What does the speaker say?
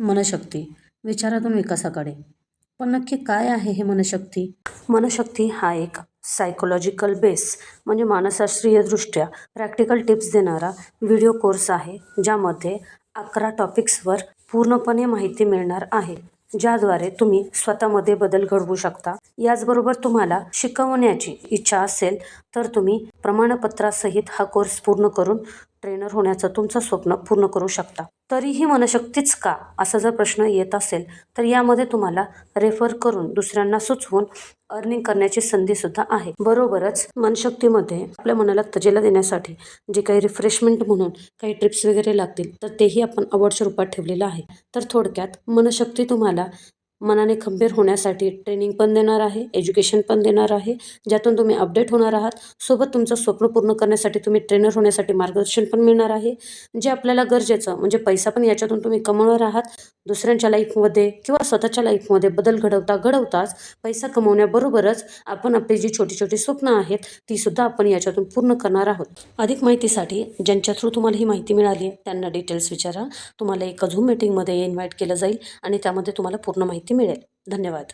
मनशक्ती विचारातून विकासाकडे. पण नक्की काय आहे हे मनशक्ती? मनशक्ती हा एक सायकोलॉजिकल बेस म्हणजे मानसशास्त्रीयदृष्ट्या प्रॅक्टिकल टिप्स देणारा व्हिडिओ कोर्स आहे, ज्यामध्ये 11 टॉपिक्सवर पूर्णपणे माहिती मिळणार आहे, ज्याद्वारे तुम्ही स्वतःमध्ये बदल घडवू शकता. याचबरोबर तुम्हाला शिकवण्याची इच्छा असेल तर तुम्ही प्रमाणपत्रासहित हा कोर्स पूर्ण करून ट्रेनर होण्याचं तुमचं स्वप्न पूर्ण करू शकता. तरीही मनशक्तीच का, असा जर प्रश्न येत असेल तर यामध्ये तुम्हाला रेफर करून दुसऱ्यांना सुचवून अर्निंग करण्याची संधीसुद्धा आहे. बरोबरच मनशक्तीमध्ये आपल्या मनाला तजेला देण्यासाठी जे काही रिफ्रेशमेंट म्हणून काही ट्रिप्स वगैरे लागतील तर तेही आपण अवॉर्डच्या रूपात ठेवलेलं आहे. तर थोडक्यात मनशक्ती तुम्हाला मनाने खंबीर होण्यासाठी ट्रेनिंग पण देणार आहे, एज्युकेशन पण देणार आहे, ज्यातून तुम्ही अपडेट होणार आहात. सोबत तुमचं स्वप्न पूर्ण करण्यासाठी तुम्ही ट्रेनर होण्यासाठी मार्गदर्शन पण मिळणार आहे, जे आपल्याला गरजेचं म्हणजे पैसा पण याच्यातून तुम्ही कमवणार आहात. दुसऱ्यांच्या लाईफमध्ये किंवा स्वतःच्या लाईफमध्ये बदल घडवताच पैसा कमवण्याबरोबरच आपण आपली जी छोटी छोटी स्वप्न आहेत तीसुद्धा आपण याच्यातून पूर्ण करणार आहोत. अधिक माहितीसाठी ज्यांच्या थ्रू तुम्हाला ही माहिती मिळाली आहे त्यांना डिटेल्स विचारा. तुम्हाला एका झूम मीटिंगमध्ये इन्व्हाइट केलं जाईल आणि त्यामध्ये तुम्हाला पूर्ण माहिती मिळेल. धन्यवाद.